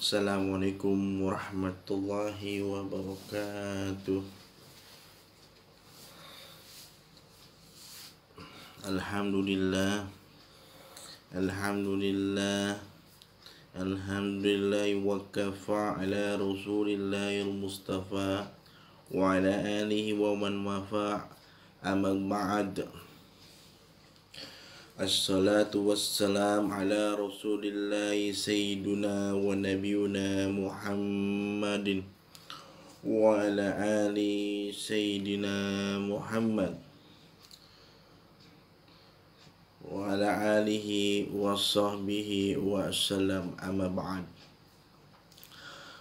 Assalamualaikum warahmatullahi wabarakatuh. Alhamdulillah, Alhamdulillah, Alhamdulillah wa kafa ala rasulillahil mustafa wa ala alihi wa man wafa, amma ba'd. Assalatu wassalam ala rasulillahi sayyiduna wa nabiyuna Muhammadin wa ala ali sayyidina Muhammad wa ala alihi wa sahbihi wa sallam, amma ba'd.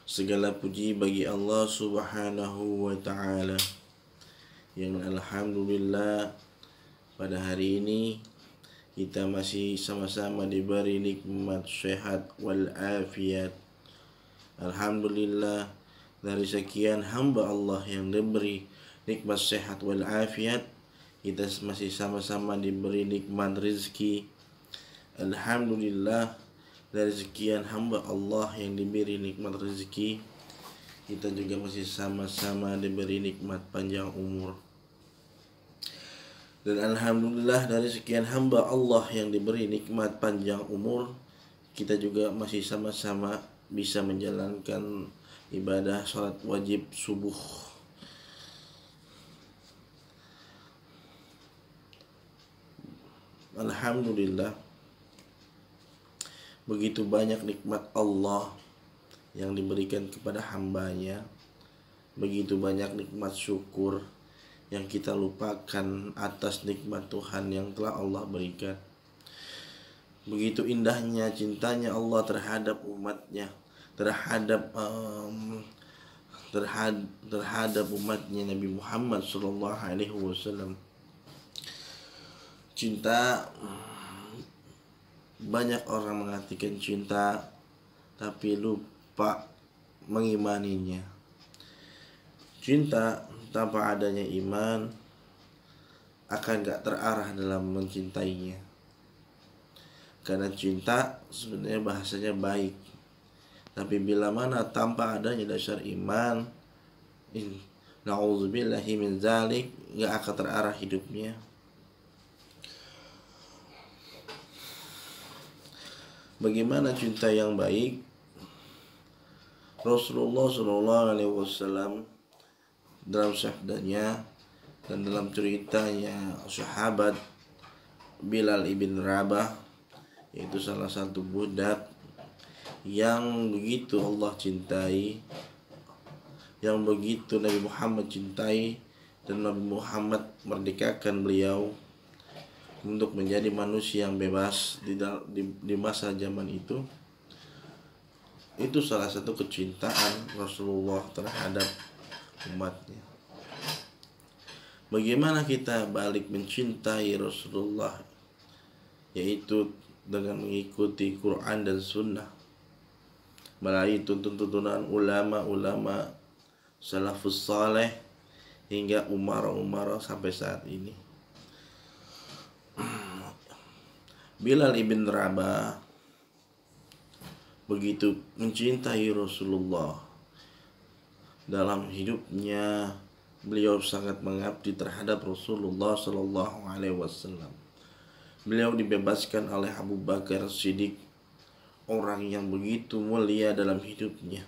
Segala puji bagi Allah subhanahu wa ta'ala yang alhamdulillah pada hari ini kita masih sama-sama diberi nikmat sehat wal afiat. Alhamdulillah, dari sekian hamba Allah yang diberi nikmat sehat wal afiat, kita masih sama-sama diberi nikmat rezeki. Alhamdulillah, dari sekian hamba Allah yang diberi nikmat rezeki, kita juga masih sama-sama diberi nikmat panjang umur. Dan alhamdulillah, dari sekian hamba Allah yang diberi nikmat panjang umur, kita juga masih sama-sama bisa menjalankan ibadah salat wajib subuh. Alhamdulillah, begitu banyak nikmat Allah yang diberikan kepada hambanya, begitu banyak nikmat syukur yang kita lupakan atas nikmat Tuhan yang telah Allah berikan. Begitu indahnya cintanya Allah terhadap umatnya, terhadap umatnya Nabi Muhammad SAW. Cinta, banyak orang mengartikan cinta tapi lupa mengimaninya. Cinta tanpa adanya iman akan gak terarah dalam mencintainya. Karena cinta sebenarnya bahasanya baik, tapi bila mana tanpa adanya dasar iman, na'udzubillahi min zalik, gak akan terarah hidupnya. Bagaimana cinta yang baik? Rasulullah SAW dalam sabdanya dan dalam ceritanya sahabat Bilal ibn Rabah, yaitu salah satu budak yang begitu Allah cintai, yang begitu Nabi Muhammad cintai, dan Nabi Muhammad merdekakan beliau untuk menjadi manusia yang bebas di masa zaman itu. Itu salah satu kecintaan Rasulullah terhadap umatnya. Bagaimana kita balik mencintai Rasulullah, yaitu dengan mengikuti Quran dan Sunnah melalui tuntunan ulama-ulama salafus saleh hingga umara sampai saat ini. Bilal ibn Rabah begitu mencintai Rasulullah. Dalam hidupnya beliau sangat mengabdi terhadap Rasulullah SAW. Beliau dibebaskan oleh Abu Bakar Siddiq, orang yang begitu mulia dalam hidupnya.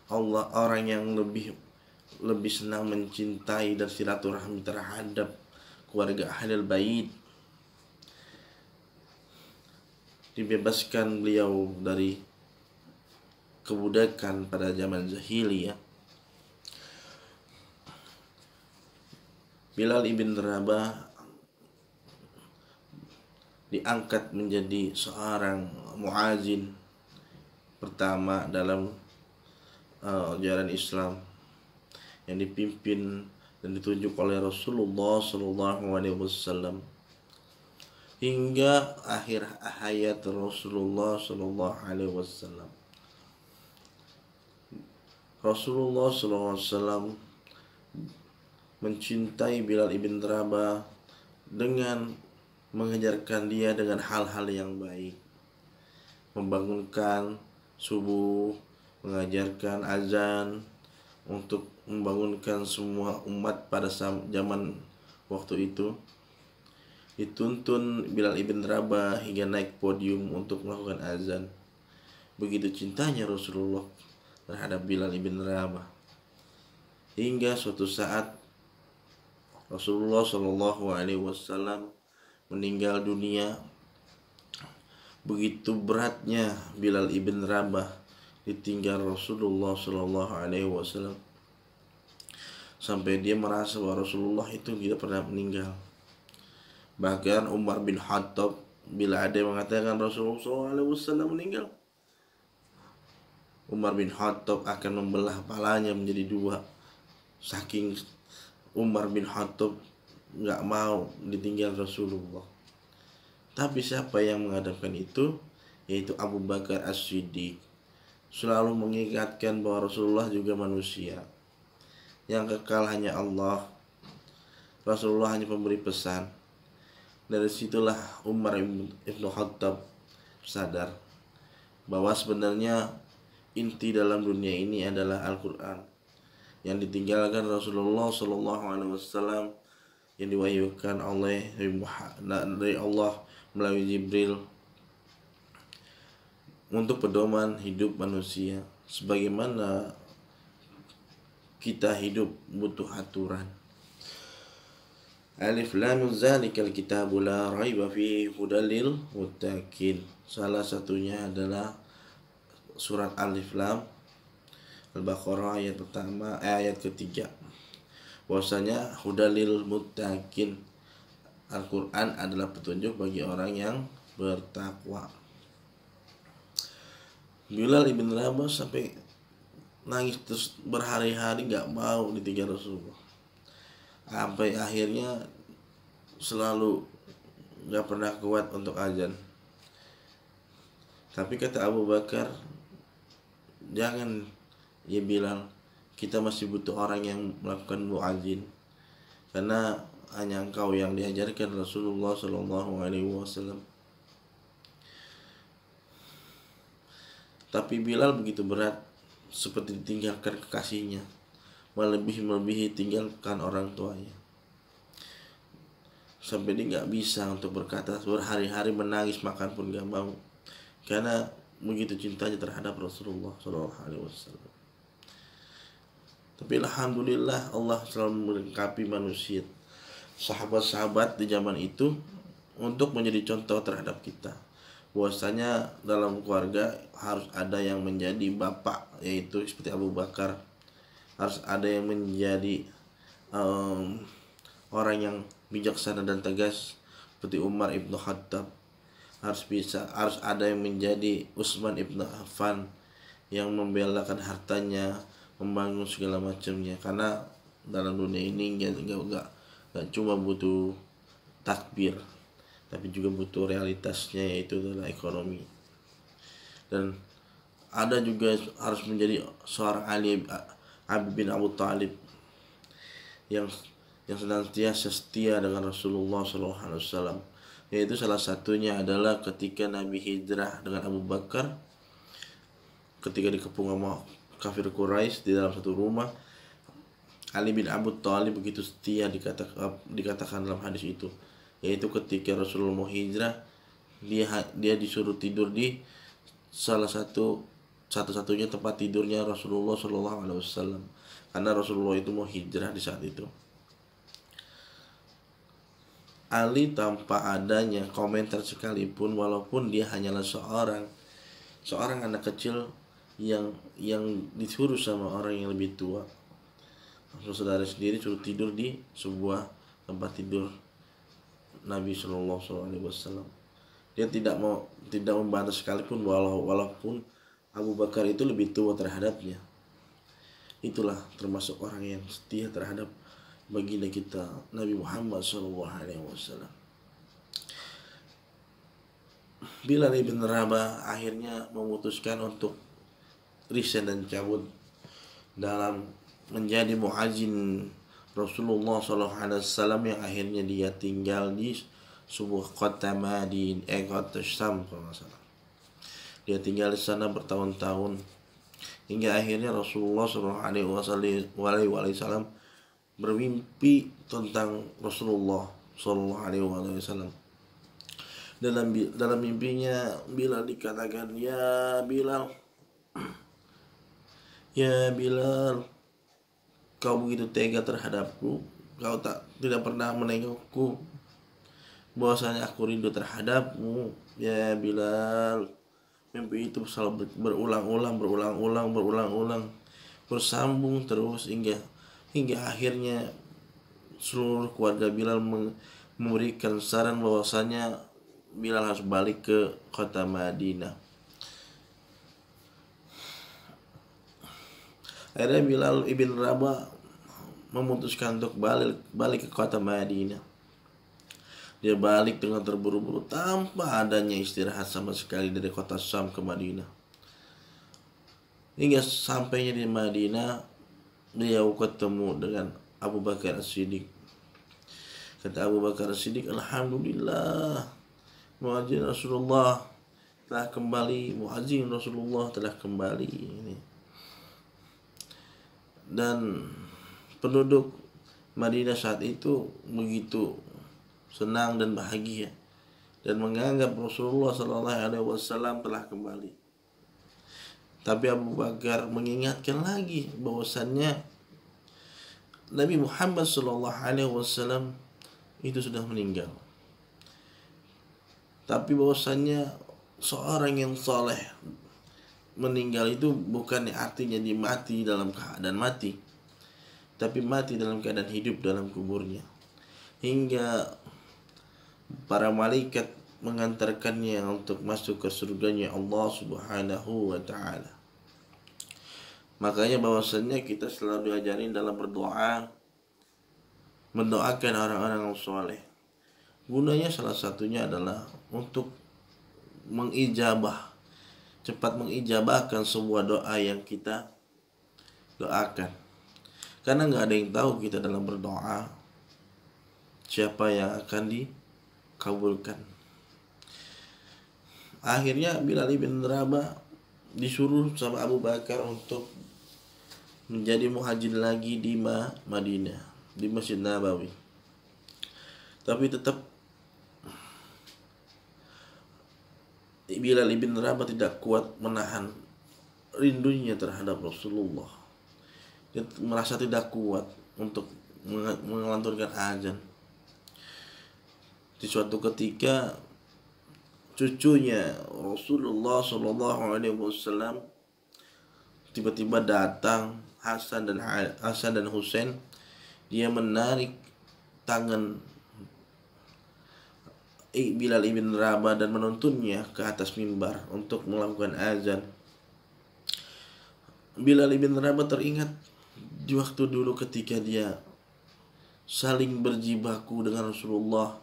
Orang yang lebih senang mencintai dan silaturahmi terhadap keluarga Ahlul Bait. Dibebaskan beliau dari kebudakan pada zaman jahiliyah. Bilal ibn Rabah diangkat menjadi seorang muazin pertama dalam ajaran Islam yang dipimpin dan ditunjuk oleh Rasulullah SAW hingga akhir hayat Rasulullah SAW. Rasulullah SAW mencintai Bilal ibn Rabah dengan mengajarkan dia dengan hal-hal yang baik, membangunkan subuh, mengajarkan azan untuk membangunkan semua umat pada zaman waktu itu. Dituntun Bilal ibn Rabah hingga naik podium untuk melakukan azan. Begitu cintanya Rasulullah terhadap Bilal ibn Rabah, hingga suatu saat Rasulullah Shallallahu Alaihi Wasallam meninggal dunia. Begitu beratnya Bilal ibn Rabah ditinggal Rasulullah Shallallahu Alaihi Wasallam, sampai dia merasa bahwa Rasulullah itu tidak pernah meninggal. Bahkan Umar bin Khattab, bila ada yang mengatakan Rasulullah Shallallahu Alaihi Wasallam meninggal, Umar bin Khattab akan membelah kepalanya menjadi dua. Saking Umar bin Khattab nggak mau ditinggal Rasulullah. Tapi siapa yang mengadakan itu? Yaitu Abu Bakar As-Siddiq. Selalu mengingatkan bahwa Rasulullah juga manusia, yang kekal hanya Allah. Rasulullah hanya pemberi pesan. Dari situlah Umar ibn Khattab sadar bahwa sebenarnya inti dalam dunia ini adalah Al-Quran yang ditinggalkan Rasulullah Shallallahu Alaihi Wasallam, yang diwahyukan oleh dari Allah melalui Jibril untuk pedoman hidup manusia. Sebagaimana kita hidup butuh aturan. Alif lam zalikal kitabu la raiba fihi hudal lil muttaqin. Salah satunya adalah surat Alif Lam Al-Baqarah ayat pertama, ayat ketiga. Bahwasanya hudal lil muttaqin, Al-Quran adalah petunjuk bagi orang yang bertakwa. Bilal ibn Rabah sampai nangis terus berhari-hari gak mau ditinggal Rasulullah, sampai akhirnya selalu gak pernah kuat untuk azan. Tapi kata Abu Bakar, jangan ya Bilal, kita masih butuh orang yang melakukan muadzin, karena hanya engkau yang diajarkan Rasulullah Shallallahu Alaihi Wasallam. Tapi Bilal begitu berat, seperti ditinggalkan kekasihnya, melebihi tinggalkan orang tuanya, sampai dia nggak bisa untuk berkata, berhari-hari menangis, makan pun nggak mau, karena begitu cintanya terhadap Rasulullah Shallallahu Alaihi Wasallam. Tapi alhamdulillah Allah selalu melengkapi manusia, sahabat-sahabat di zaman itu, untuk menjadi contoh terhadap kita. Bahwasanya dalam keluarga harus ada yang menjadi bapak, yaitu seperti Abu Bakar. Harus ada yang menjadi orang yang bijaksana dan tegas seperti Umar ibn Khattab. Harus ada yang menjadi Utsman ibn Affan, yang membelakan hartanya, membangun segala macamnya. Karena dalam dunia ini nggak cuma butuh takbir, tapi juga butuh realitasnya, yaitu adalah ekonomi. Dan ada juga harus menjadi seorang Ali bin Abu Thalib yang senantiasa setia dengan Rasulullah SAW. Yaitu salah satunya adalah ketika Nabi hijrah dengan Abu Bakar, ketika dikepung sama kafir Quraisy di dalam satu rumah, Ali bin Abu Thalib begitu setia, dikatakan dalam hadis itu, yaitu ketika Rasulullah mau hijrah, dia disuruh tidur di satu-satunya tempat tidurnya Rasulullah SAW, karena Rasulullah itu mau hijrah di saat itu. Ali tanpa adanya komentar sekalipun, walaupun dia hanyalah seorang anak kecil yang disuruh sama orang yang lebih tua, saudara sendiri, suruh tidur di sebuah tempat tidur Nabi Shallallahu Alaihi Wasallam. Dia tidak membantah sekalipun, walaupun Abu Bakar itu lebih tua terhadapnya. Itulah termasuk orang yang setia terhadap baginda kita Nabi Muhammad Shallallahu Alaihi Wasallam. Bilal ibn Rabah akhirnya memutuskan untuk resign dan cabut dalam menjadi muadzin Rasulullah SAW, yang akhirnya dia tinggal di sebuah kota Madinah, kota Syam kalau nggak salah. Dia tinggal di sana bertahun-tahun hingga akhirnya Rasulullah SAW bermimpi tentang Rasulullah SAW. Dalam mimpinya Bilal dikatakan, ya Bilal, ya Bilal, kau begitu tega terhadapku, kau tidak pernah menengokku, bahwasanya aku rindu terhadapmu, ya Bilal. Mimpi itu selalu berulang-ulang, bersambung terus hingga akhirnya seluruh keluarga Bilal memberikan saran bahwasanya Bilal harus balik ke kota Madinah. Akhirnya Bilal ibn Rabah memutuskan untuk balik ke kota Madinah. Dia balik dengan terburu-buru tanpa adanya istirahat sama sekali dari kota Syam ke Madinah. Hingga sampainya di Madinah, beliau ketemu dengan Abu Bakar As-Siddiq. Kata Abu Bakar As-Siddiq, alhamdulillah, muadzin Rasulullah telah kembali, muadzin Rasulullah telah kembali. Dan penduduk Madinah saat itu begitu senang dan bahagia dan menganggap Rasulullah SAW telah kembali. Tapi Abu Bakar mengingatkan lagi bahwasannya Nabi Muhammad SAW itu sudah meninggal. Tapi bahwasannya seorang yang saleh meninggal itu bukan artinya dia mati dalam keadaan mati, tapi mati dalam keadaan hidup dalam kuburnya, hingga para malaikat mengantarkannya untuk masuk ke surganya Allah Subhanahu wa ta'ala. Makanya bahwasannya kita selalu diajarin dalam berdoa, mendoakan orang-orang yang soleh. Gunanya salah satunya adalah untuk cepat mengijabahkan sebuah doa yang kita doakan. Karena nggak ada yang tahu kita dalam berdoa siapa yang akan dikabulkan. Akhirnya Bilal bin Rabah disuruh sama Abu Bakar untuk menjadi muhajir lagi di Madinah, di Masjid Nabawi. Tapi tetap Bilal bin Rabah tidak kuat menahan rindunya terhadap Rasulullah. Dia merasa tidak kuat untuk melantunkan azan. Di suatu ketika cucunya Rasulullah SAW tiba-tiba datang, Hasan dan Husain. Dia menarik tangan Bilal ibn Rabah dan menuntunnya ke atas mimbar untuk melakukan azan. Bilal ibn Rabah teringat di waktu dulu ketika dia saling berjibaku dengan Rasulullah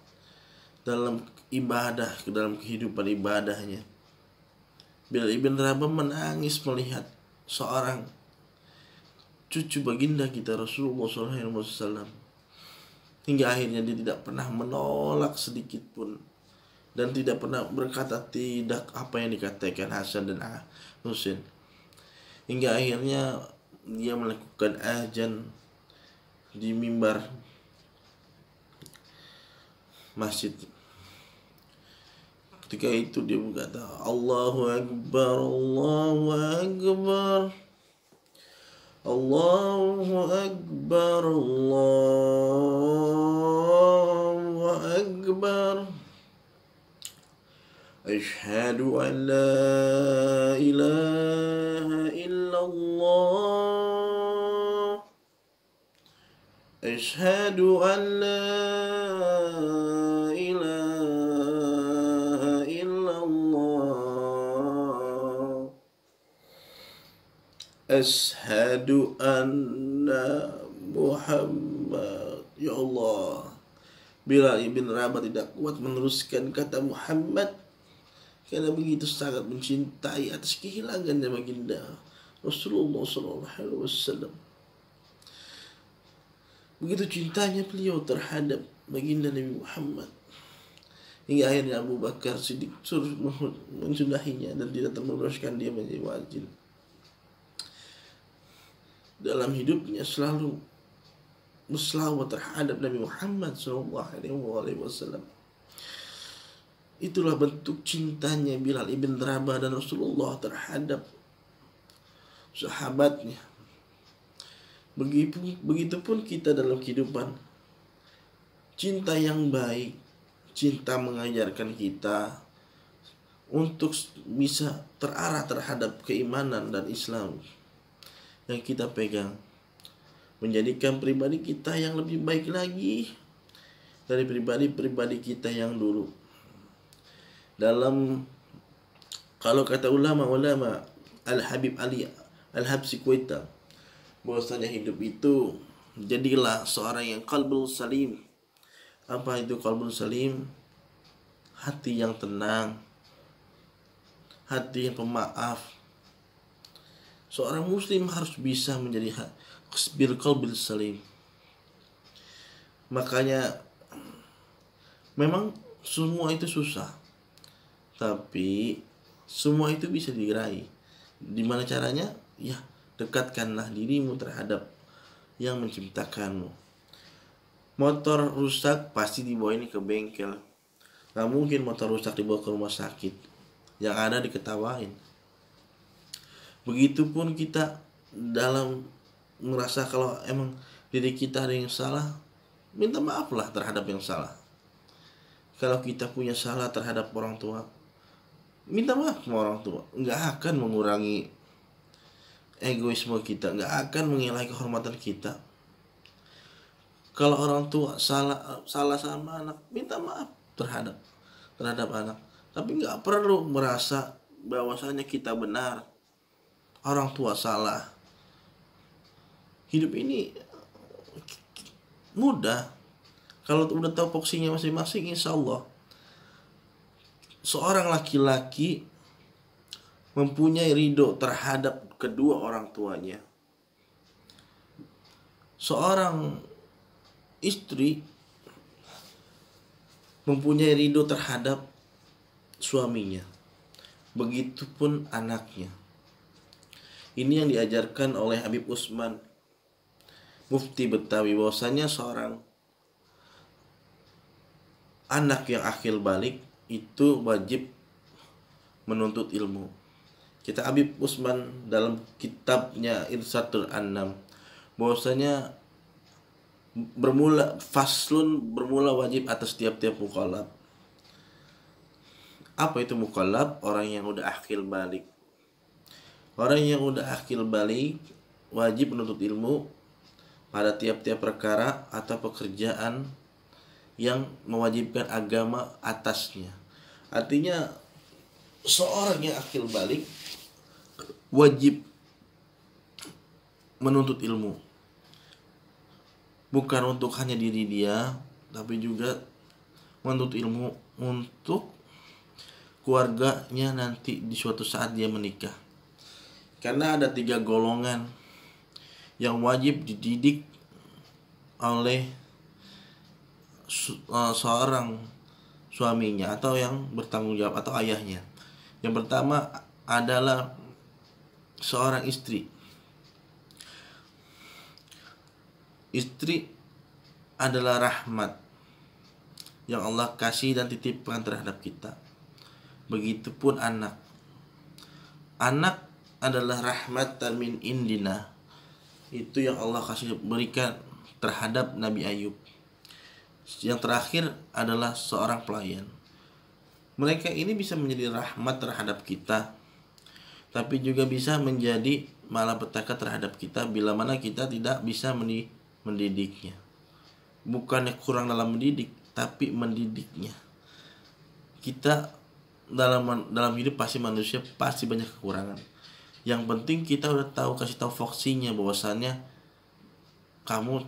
dalam ibadah, dalam kehidupan ibadahnya. Bilal ibn Rabah menangis melihat seorang cucu baginda kita Rasulullah SAW, hingga akhirnya dia tidak pernah menolak sedikit pun dan tidak pernah berkata tidak apa yang dikatakan Hasan dan Husain. Hingga akhirnya dia melakukan azan di mimbar masjid. Ketika itu dia berkata, Allahu Akbar, Allahu Akbar, Allahu Akbar, Allahu Akbar, Ashhadu an la ilaha illallah, Ashhadu an la ilaha illallah, Ashhadu anna Muhammad. Ya Allah, Bilal ibn Rabah tidak kuat meneruskan kata Muhammad karena begitu sangat mencintai atas kehilangannya baginda Rasulullah SAW. Begitu cintanya beliau terhadap baginda Nabi Muhammad hingga akhirnya Abu Bakar Siddiq suruh mensudahinya dan tidak meneruskan dia menjadi wajib. Dalam hidupnya selalu berselawat terhadap Nabi Muhammad SAW. Itulah bentuk cintanya Bilal ibn Rabah dan Rasulullah terhadap sahabatnya. Begitupun kita dalam kehidupan. Cinta yang baik, cinta mengajarkan kita untuk bisa terarah terhadap keimanan dan Islam yang kita pegang, menjadikan pribadi kita yang lebih baik lagi dari pribadi-pribadi kita yang dulu. Kalau kata ulama Al-Habib Ali Al-Habsi Kuwaita, bahwasanya hidup itu jadilah seorang yang qalbul salim. Apa itu qalbul salim? Hati yang tenang, hati yang pemaaf. Seorang muslim harus bisa menjadi bil qalbil salim. Makanya memang semua itu susah, tapi semua itu bisa diraih. Dimana caranya? Ya, dekatkanlah dirimu terhadap yang menciptakanmu. Motor rusak pasti dibawa ini ke bengkel. Gak mungkin motor rusak dibawa ke rumah sakit. Yang ada diketawain. Begitupun kita dalam merasa kalau emang diri kita ada yang salah, minta maaflah terhadap yang salah. Kalau kita punya salah terhadap orang tua, minta maaf sama orang tua. Nggak akan mengurangi egoisme kita, nggak akan menghilangkan kehormatan kita. Kalau orang tua salah sama anak, minta maaf terhadap anak. Tapi nggak perlu merasa bahwasanya kita benar, orang tua salah. Hidup ini mudah. Kalau udah tahu porsinya masing-masing, insya Allah seorang laki-laki mempunyai ridho terhadap kedua orang tuanya. Seorang istri mempunyai ridho terhadap suaminya. Begitupun anaknya. Ini yang diajarkan oleh Habib Utsman, Mufti Betawi, bahwasanya seorang anak yang akil balik itu wajib menuntut ilmu. Kita Habib Utsman dalam kitabnya Irsatul Annam, bahwasanya bermula wajib atas tiap-tiap mukallaf. Apa itu mukallaf? Orang yang udah akil balik. Orang yang udah akil balik wajib menuntut ilmu pada tiap-tiap perkara atau pekerjaan yang mewajibkan agama atasnya. Artinya seorang yang akil balik wajib menuntut ilmu, bukan untuk hanya diri dia, tapi juga menuntut ilmu untuk keluarganya nanti di suatu saat dia menikah. Karena ada 3 golongan yang wajib dididik oleh seorang suaminya atau yang bertanggung jawab atau ayahnya. Yang pertama adalah seorang istri. Istri adalah rahmat yang Allah kasih dan titipkan terhadap kita. Begitupun anak. Anak adalah rahmatan min indina. Itu yang Allah kasih berikan terhadap Nabi Ayub. Yang terakhir adalah seorang pelayan. Mereka ini bisa menjadi rahmat terhadap kita, tapi juga bisa menjadi malapetaka terhadap kita bila mana kita tidak bisa mendidiknya. Bukannya kurang dalam mendidik, tapi mendidiknya. Kita dalam hidup pasti manusia pasti banyak kekurangan. Yang penting kita udah tahu, kasih tahu fungsinya, bahwasannya kamu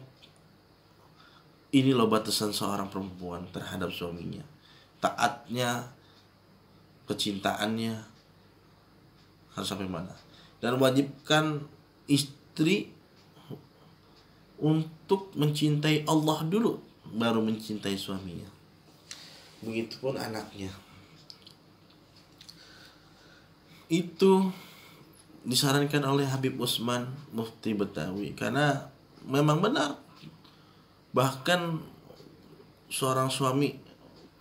ini loh batasan seorang perempuan terhadap suaminya. Taatnya, kecintaannya harus sampai mana. Dan wajibkan istri untuk mencintai Allah dulu, baru mencintai suaminya. begitupun anaknya. Itu disarankan oleh Habib Usman Mufti Betawi karena memang benar. Bahkan seorang suami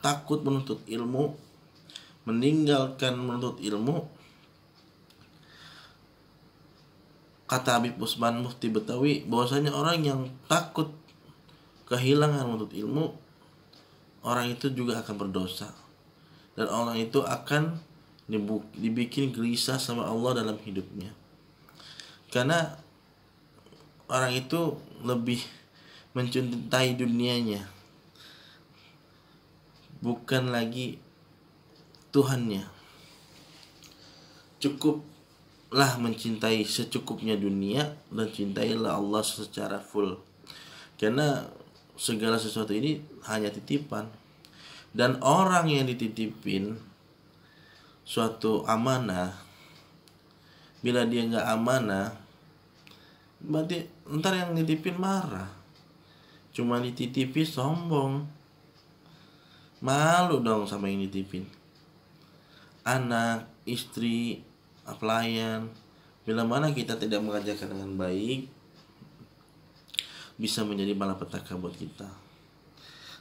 takut menuntut ilmu, meninggalkan menuntut ilmu. Kata Habib Usman Mufti Betawi bahwasanya orang yang takut kehilangan menuntut ilmu, orang itu juga akan berdosa, dan orang itu akan dibikin gelisah sama Allah dalam hidupnya, karena orang itu lebih mencintai dunianya, bukan lagi Tuhannya. Cukuplah mencintai secukupnya dunia dan cintailah Allah secara full, karena segala sesuatu ini hanya titipan, dan orang yang dititipin suatu amanah, bila dia nggak amanah, berarti ntar yang nitipin marah. Cuma dititipi sombong, malu dong sama yang nitipin. Anak, istri, pelayan, bila mana kita tidak mengajarkan dengan baik, bisa menjadi malapetaka buat kita.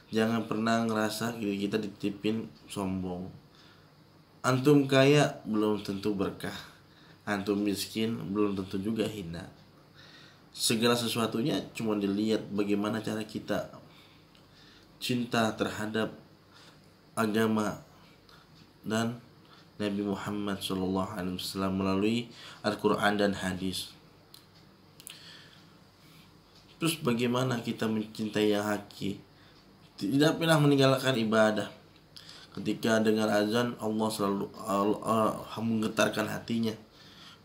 Jangan pernah ngerasa kita dititipin sombong. Antum kaya belum tentu berkah, antum miskin belum tentu juga hina. Segala sesuatunya cuma dilihat bagaimana cara kita cinta terhadap agama dan Nabi Muhammad SAW melalui Al-Quran dan hadis. Terus bagaimana kita mencintai yang hakiki? Tidak pernah meninggalkan ibadah. Ketika dengar azan, Allah selalu menggetarkan hatinya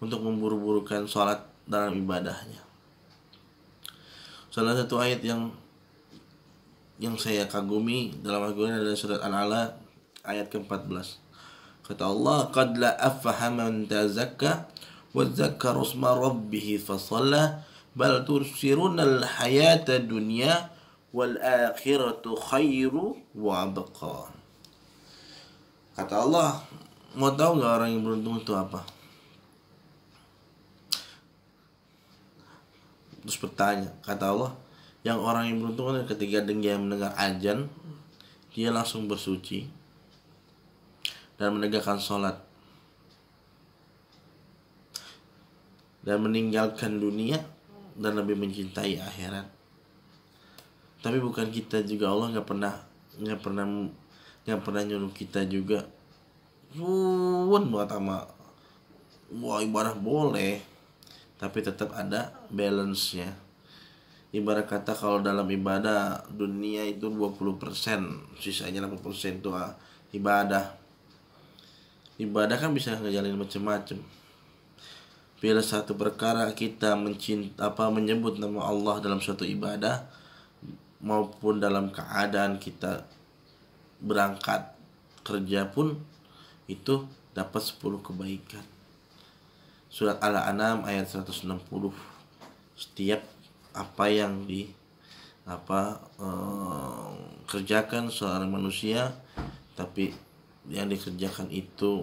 untuk memburu-burukan sholat dalam ibadahnya. Salah satu ayat yang saya kagumi dalam Al-Quran adalah surat Al-Ala ayat ke-14. Kata Allah, "Qad la aflaha man tazakka wa dzakara isma rabbih fa shalla bal tursirunal hayata dunya wal akhiratu khairu wa abqa." Kata Allah, mau tahu nggak orang yang beruntung itu apa? Terus bertanya, kata Allah, yang orang yang beruntung adalah ketika dia mendengar azan, dia langsung bersuci dan menegakkan sholat dan meninggalkan dunia dan lebih mencintai akhirat. Tapi bukan kita juga, Allah nggak pernah nyuruh kita juga buat sama ibadah boleh, tapi tetap ada balance-nya. Ibarat kata kalau dalam ibadah dunia itu 20%, sisanya 80% itu ibadah. Ibadah kan bisa ngejalin macam-macam. Bila satu perkara kita menyebut nama Allah dalam suatu ibadah, maupun dalam keadaan kita berangkat kerja pun, itu dapat 10 kebaikan. Surat Al-An'am ayat 160. Setiap apa yang kerjakan seorang manusia, tapi yang dikerjakan itu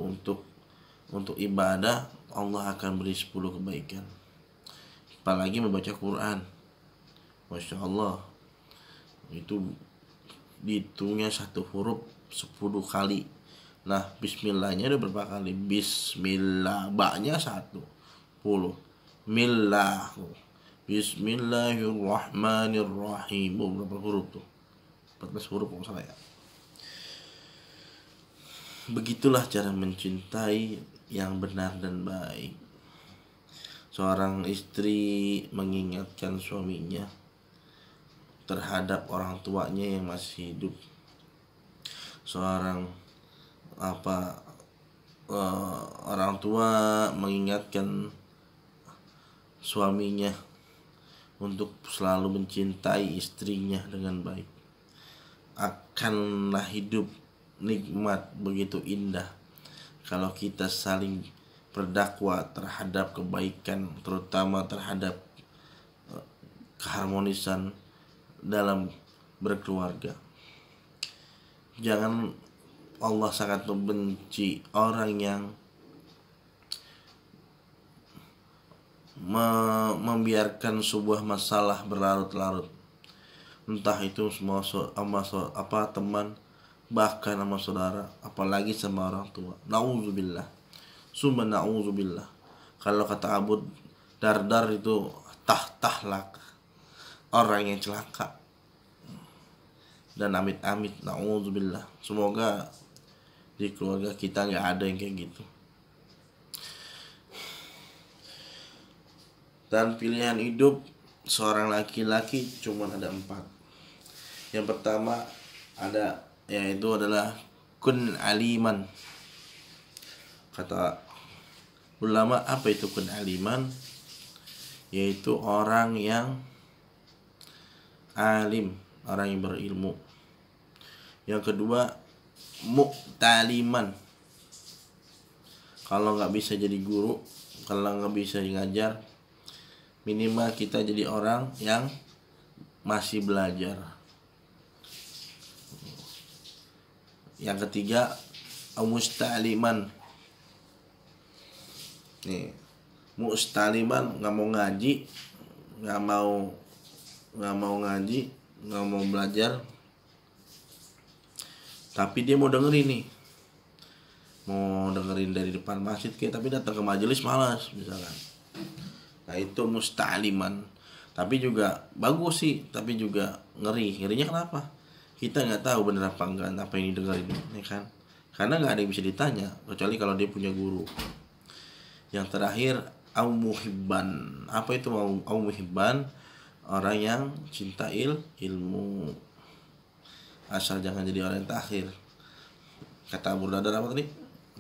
untuk ibadah, Allah akan beri 10 kebaikan. Apalagi membaca Quran, Masya Allah, itu dihitungnya satu huruf 10 kali. Nah, bismillahnya udah berapa kali? Bismillah, baknya 1, 10. Millah, Bismillahirrahmanirrahim. Berapa huruf tuh? 14 huruf kalau salah ya. Begitulah cara mencintai yang benar dan baik. Seorang istri mengingatkan suaminya terhadap orang tuanya yang masih hidup. Seorang orang tua mengingatkan suaminya untuk selalu mencintai istrinya dengan baik. Akanlah hidup nikmat begitu indah kalau kita saling berdakwah terhadap kebaikan, terutama terhadap keharmonisan dalam berkeluarga. Jangan, Allah sangat membenci orang yang membiarkan sebuah masalah berlarut-larut, entah itu semua teman, bahkan sama saudara, apalagi sama orang tua. Nauzubillah, summa nauzubillah. Kalau kata Abu Dardar itu tahlak, orang yang celaka. Dan amit-amit, nauzubillah, semoga di keluarga kita nggak ada yang kayak gitu. Dan pilihan hidup seorang laki-laki cuma ada 4. Yang pertama yaitu adalah kun aliman. Kata ulama, apa itu kun aliman? Yaitu orang yang alim, orang yang berilmu. Yang kedua, mu'taliman. Kalau nggak bisa jadi guru, kalau nggak bisa ngajar, minimal kita jadi orang yang masih belajar. Yang ketiga, musta'liman. Nih, musta'liman nggak mau ngaji, nggak mau ngaji, nggak mau belajar, tapi dia mau dengerin nih, mau dengerin dari depan masjid tapi datang ke majelis malas misalkan. Nah itu musta'liman. Tapi juga bagus sih, tapi juga ngerinya kenapa? Kita nggak tahu bener apa enggak apa yang didengarin, ya kan? Karena nggak ada yang bisa ditanya kecuali kalau dia punya guru. Yang terakhir, au muhibban. Apa itu au muhibban? Orang yang cinta ilmu. Asal jangan jadi orang yang takhir. Kata Abu Dardar apa tadi?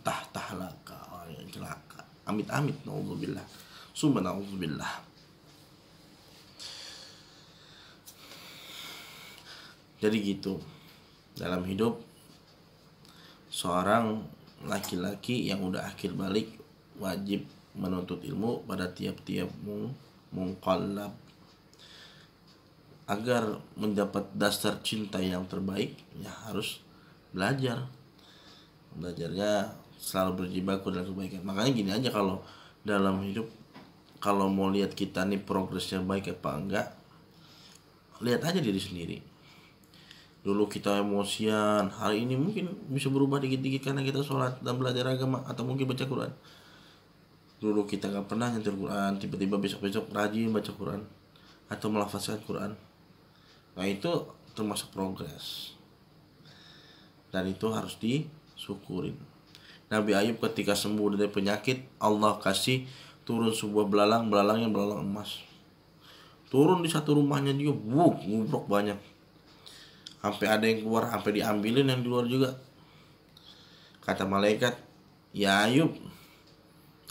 Tahlaka, orang yang celaka. Amit-amit, naudzubillah. Summa naudzubillah. Jadi gitu, dalam hidup seorang laki-laki yang udah akhir balik wajib menuntut ilmu pada tiap-tiap mungqallab. Agar mendapat dasar cinta yang terbaik, ya harus belajar. Belajarnya selalu berjibaku dalam kebaikan. Makanya gini aja, kalau dalam hidup, kalau mau lihat kita nih progresnya baik apa enggak, lihat aja diri sendiri. Dulu kita emosian, hari ini mungkin bisa berubah dikit-dikit karena kita sholat dan belajar agama atau mungkin baca Quran. Dulu kita gak pernah nyentuh Quran, tiba-tiba besok-besok rajin baca Quran atau melafazkan Quran. Nah itu termasuk progres, dan itu harus disyukurin. Nabi Ayub ketika sembuh dari penyakit, Allah kasih turun sebuah belalangnya belalang emas. Turun di satu rumahnya dia, ngubrok banyak. Sampai ada yang keluar, sampai diambilin yang di luar juga. Kata malaikat, ya Ayub,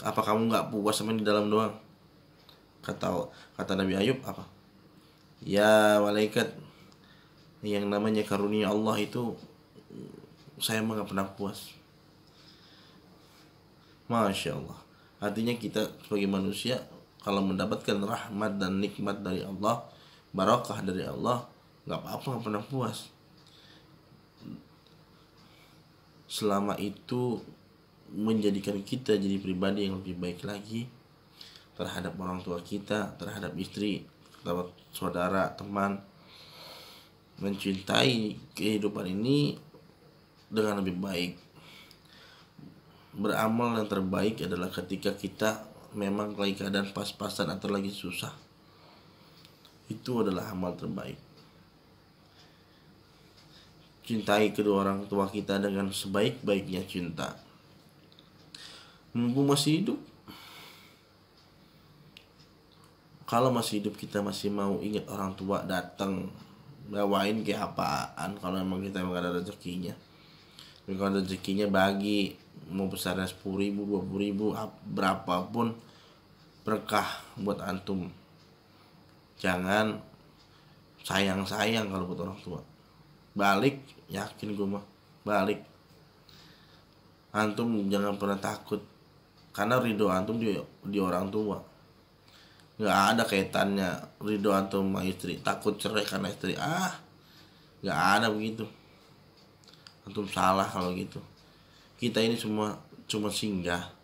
apa kamu nggak puas sama di dalam doang? Kata Nabi Ayub apa? Ya malaikat, yang namanya karunia Allah itu saya mah gak pernah puas. Masya Allah. Artinya kita sebagai manusia, kalau mendapatkan rahmat dan nikmat dari Allah, barakah dari Allah, gak apa-apa, gak pernah puas. Selama itu menjadikan kita jadi pribadi yang lebih baik lagi terhadap orang tua kita, terhadap istri, terhadap saudara, teman, mencintai kehidupan ini dengan lebih baik. Beramal yang terbaik adalah ketika kita memang lagi keadaan pas-pasan atau lagi susah. Itu adalah amal terbaik. Cintai kedua orang tua kita dengan sebaik-baiknya cinta. Mumpung masih hidup, kalau masih hidup kita masih mau ingat orang tua, datang bawain kayak apaan. Kalau emang kita emang ada rezekinya, kalau rezekinya bagi, mau besarnya 10.000, 20.000, berapapun, berkah buat antum. Jangan sayang kalau buat orang tua. Balik, yakin gue mah balik. Antum jangan pernah takut, karena ridho antum di orang tua. Nggak ada kaitannya ridho antum sama istri. Takut cerai karena istri, nggak ada begitu. antum salah kalau gitu. Kita ini semua cuma singgah.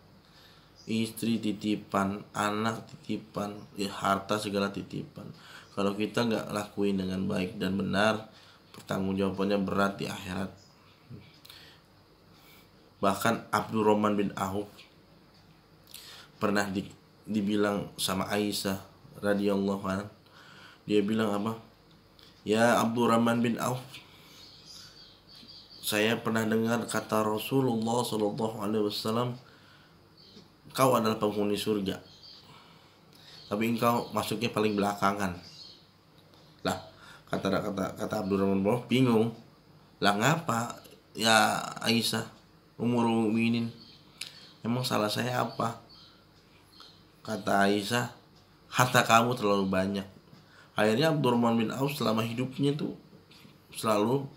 Istri titipan, anak titipan, ya harta segala titipan. Kalau kita nggak lakuin dengan baik dan benar, pertanggungjawabannya berat di akhirat. Bahkan Abdurrahman bin Auf pernah dibilang sama Aisyah radhiyallahu anha, dia bilang apa? Ya Abdurrahman bin Auf, saya pernah dengar kata Rasulullah SAW, kau adalah penghuni surga, tapi engkau masuknya paling belakangan. Lah, kata Abdurrahman bin Auf bingung. Lah ngapa? Ya Aisyah, Ummul Mukminin, emang salah saya apa? Kata Aisyah, harta kamu terlalu banyak. Akhirnya Abdurrahman bin Auf selama hidupnya tuh selalu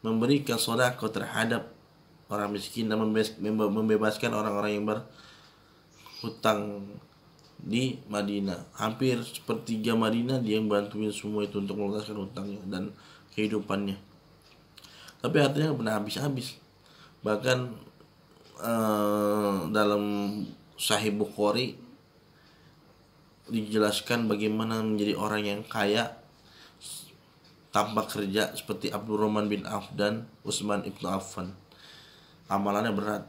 memberikan sedekah terhadap orang miskin dan membebaskan orang-orang yang berhutang di Madinah. Hampir sepertiga Madinah dia yang bantuin semua itu untuk melunaskan hutangnya dan kehidupannya. Tapi artinya nggak pernah habis-habis. Bahkan dalam Sahih Bukhari dijelaskan bagaimana menjadi orang yang kaya tanpa kerja seperti Abdurrahman bin Auf dan Utsman ibnu Affan. Amalannya berat.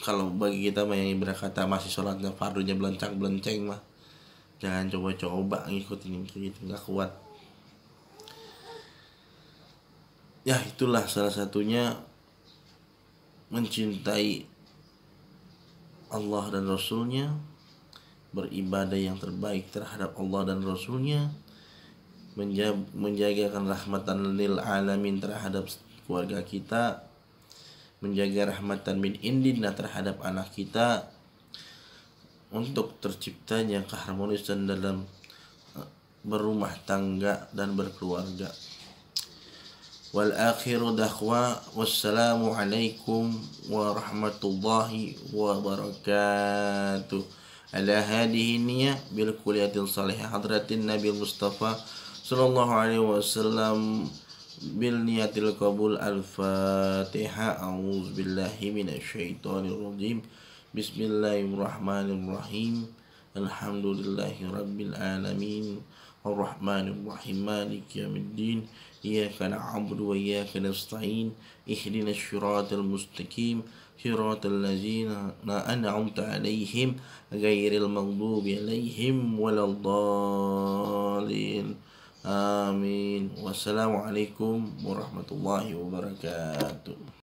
Kalau bagi kita yang berkata masih sholatnya fardunya belencang-belenceng mah, jangan coba-coba ngikutin gitu, nggak kuat. Ya itulah salah satunya mencintai Allah dan Rasulnya, beribadah yang terbaik terhadap Allah dan Rasulnya, menjagakan rahmatan lil alamin terhadap keluarga kita, menjaga rahmatan min indina terhadap anak kita, untuk terciptanya keharmonisan dalam berumah tangga dan berkeluarga. Wal akhiru da'wa wassalamu alaikum warahmatullahi wabarakatuh. Ala hadhihi niyyah bil kuliyatin salihah hadratin Nabi Mustafa sallallahu alaihi wasallam bil niyatil qabul. Al-Fatihah. A'udzu billahi minasyaitonir rajim. Bismillahirrahmanirrahim. Alhamdulillahi rabbil alamin. Ar-Rahmanir Rahim. Maliki yaumiddin. Iyyaka na'budu wa iyyaka nasta'in. Ihdinas siratal mustaqim. Siratal ladzina an'amta 'alaihim ghairil maghdubi 'alaihim waladdallin. Amin. Wassalamualaikum warahmatullahi wabarakatuh.